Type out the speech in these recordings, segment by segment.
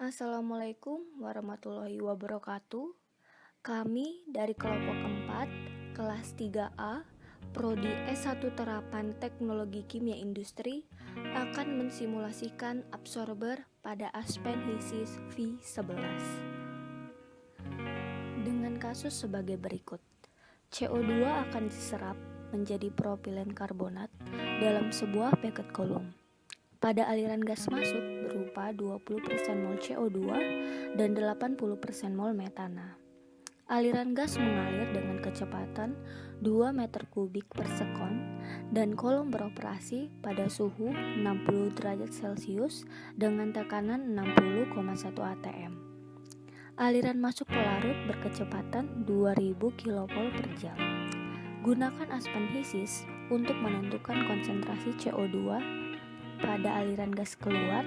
Assalamualaikum warahmatullahi wabarakatuh. Kami dari kelompok 4, kelas 3A, Prodi S1 Terapan Teknologi Kimia Industri akan mensimulasikan absorber pada Aspen Hysis V11. Dengan kasus sebagai berikut. CO2 akan diserap menjadi propilen karbonat dalam sebuah paket kolom. Pada aliran gas masuk berupa 20% mol CO2 dan 80% mol metana. Aliran gas mengalir dengan kecepatan 2 meter kubik per sekon dan kolom beroperasi pada suhu 60 derajat Celcius dengan tekanan 60,1 atm. Aliran masuk pelarut berkecepatan 2000 kmol per jam. Gunakan Aspen Hysis untuk menentukan konsentrasi CO2 pada aliran gas keluar,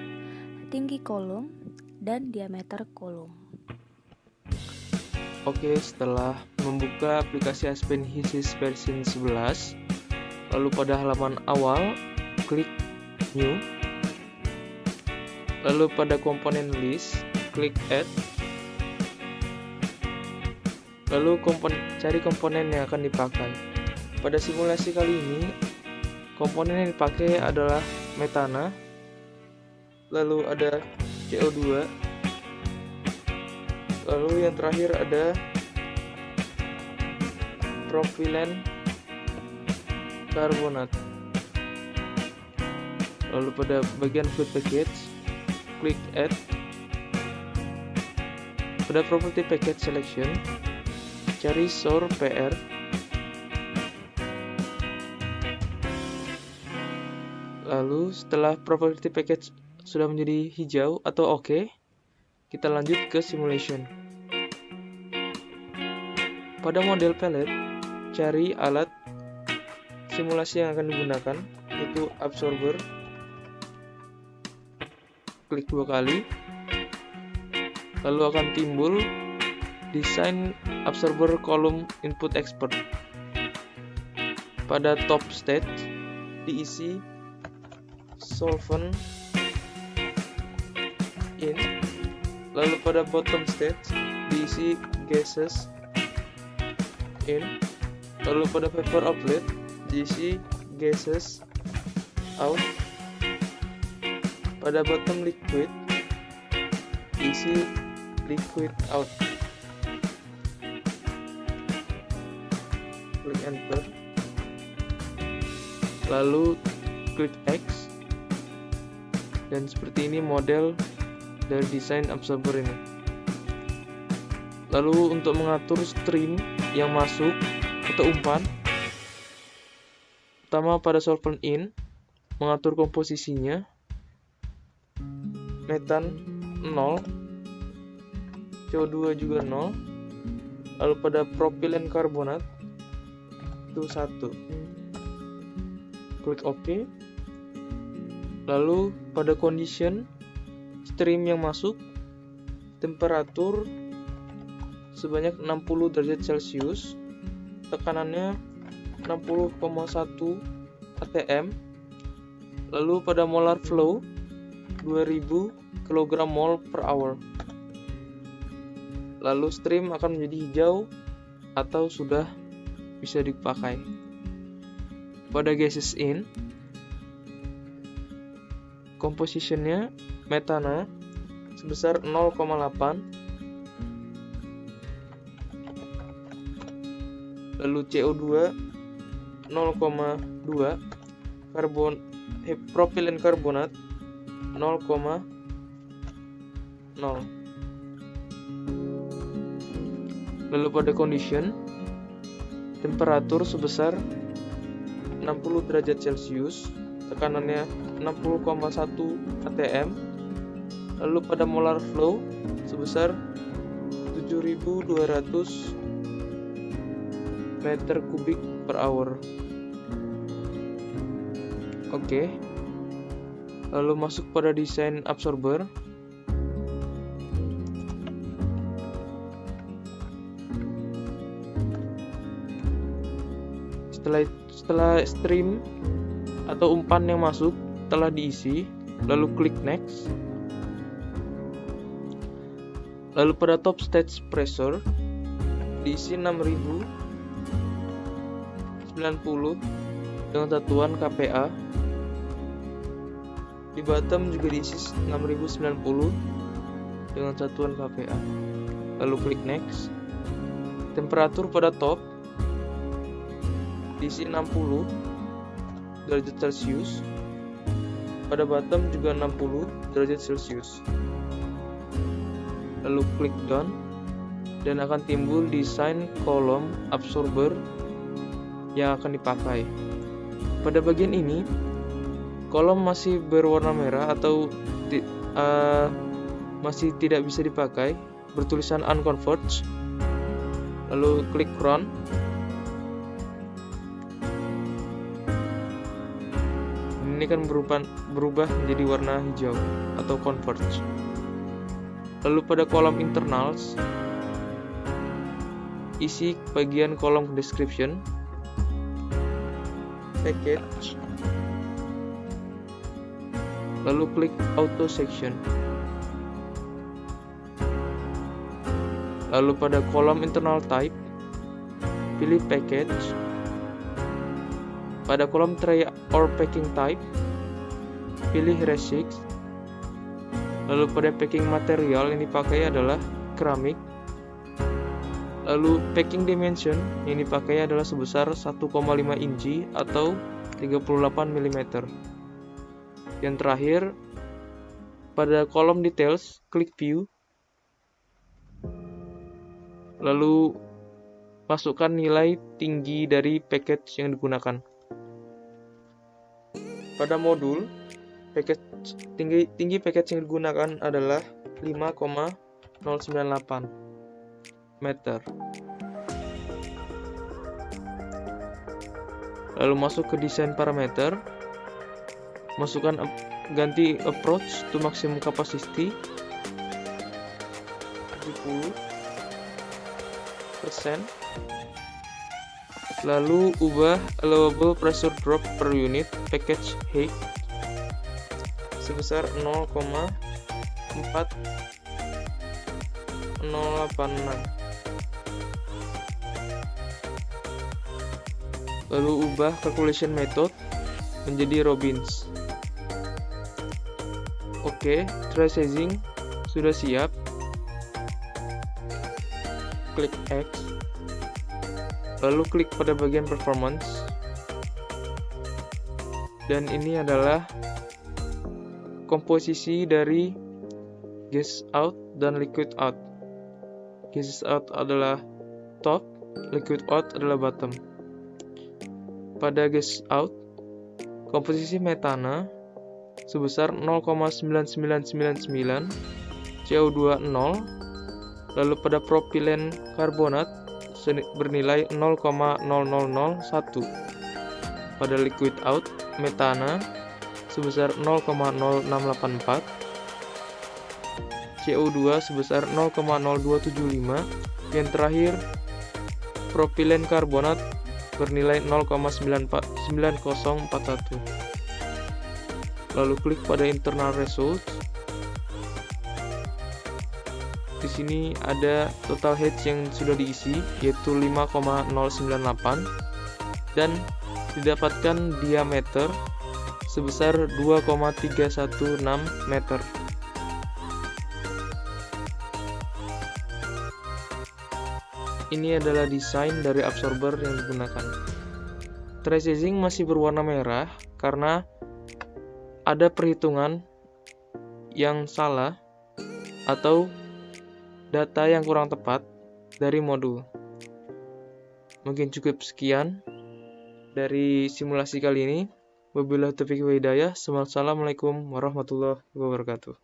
tinggi kolom, dan diameter kolom. Oke, setelah membuka aplikasi Aspen Hysis versi 11, lalu pada halaman awal, klik New. Lalu pada komponen list, klik Add. Lalu cari komponen yang akan dipakai. Pada simulasi kali ini, komponen yang dipakai adalah metana, lalu ada CO2, lalu yang terakhir ada propilen karbonat. Lalu pada bagian fluid package, klik Add. Pada property package selection, cari sour PR. Lalu setelah property package sudah menjadi hijau atau oke, kita lanjut ke simulation. Pada model pellet, cari alat simulasi yang akan digunakan, yaitu absorber. Klik 2 kali. Lalu akan timbul desain absorber column input expert. Pada top stage diisi solvent in, lalu pada bottom stage diisi gases in, lalu pada vapor outlet diisi gases out, pada bottom liquid diisi liquid out. Klik enter, lalu klik X, dan seperti ini model dari desain absorber ini. Lalu untuk mengatur stream yang masuk atau umpan, pertama pada solvent in, mengatur komposisinya, metan 0, CO2 juga 0, lalu pada propilen karbonat itu 1. Klik OK. Lalu pada condition stream yang masuk, temperatur sebanyak 60 derajat Celcius, tekanannya 60,1 atm, lalu pada molar flow 2000 kg mol per hour. Lalu stream akan menjadi hijau atau sudah bisa dipakai. Pada gases in, compositionnya metana sebesar 0,8, lalu CO2 0,2, propilen karbonat 0,0. Lalu pada condition, temperatur sebesar 60 derajat Celcius, tekanannya 60,1 atm, lalu pada molar flow sebesar 7200 meter kubik per hour. Oke. Lalu masuk pada desain absorber. Setelah stream atau umpan yang masuk telah diisi, lalu klik next. Lalu pada top stage pressure diisi 6090 dengan satuan kPa. Di bottom juga diisi 6090 dengan satuan kPa. Lalu klik next. Temperatur pada top diisi 60 derajat Celcius. Pada bottom juga 60 derajat Celcius. Lalu klik down dan akan timbul desain kolom absorber yang akan dipakai. Pada bagian ini, kolom masih berwarna merah atau masih tidak bisa dipakai, bertulisan unconverged. Lalu klik run. Ini kan berubah menjadi warna hijau atau converge. Lalu pada kolom internals, isi bagian kolom description, package, lalu klik auto section. Lalu pada kolom internal type, pilih package. Pada kolom tray or packing type, pilih resist. Lalu pada packing material yang dipakai adalah keramik. Lalu packing dimension yang dipakai adalah sebesar 1,5 inci atau 38 mm. Yang terakhir, pada kolom details, klik view. Lalu masukkan nilai tinggi dari package yang digunakan. Pada modul, tinggi package yang digunakan adalah 5,098 meter. Lalu masuk ke desain parameter, masukkan ganti approach to maximum capacity 70%. Lalu ubah allowable pressure drop per unit package height sebesar 0,4086. Lalu ubah calculation method menjadi Robbins. Oke, tray sizing sudah siap. Klik X. Lalu klik pada bagian performance. Dan ini adalah komposisi dari gas out dan liquid out. Gas out adalah top, liquid out adalah bottom. Pada gas out, komposisi metana sebesar 0,9999, CO2 0, lalu pada propilen karbonat bernilai 0,0001. Pada liquid out, metana sebesar 0,0684, CO2 sebesar 0,0275, yang terakhir propilen karbonat bernilai 0,9041. Lalu klik pada internal results. Di sini ada total heads yang sudah diisi, yaitu 5,098, dan didapatkan diameter sebesar 2,316 meter. Ini adalah desain dari absorber yang digunakan. Tray sizing masih berwarna merah karena ada perhitungan yang salah atau data yang kurang tepat dari modul. Mungkin cukup sekian dari simulasi kali ini. Wabillahi taufiq wa hidayah. Assalamualaikum warahmatullahi wabarakatuh.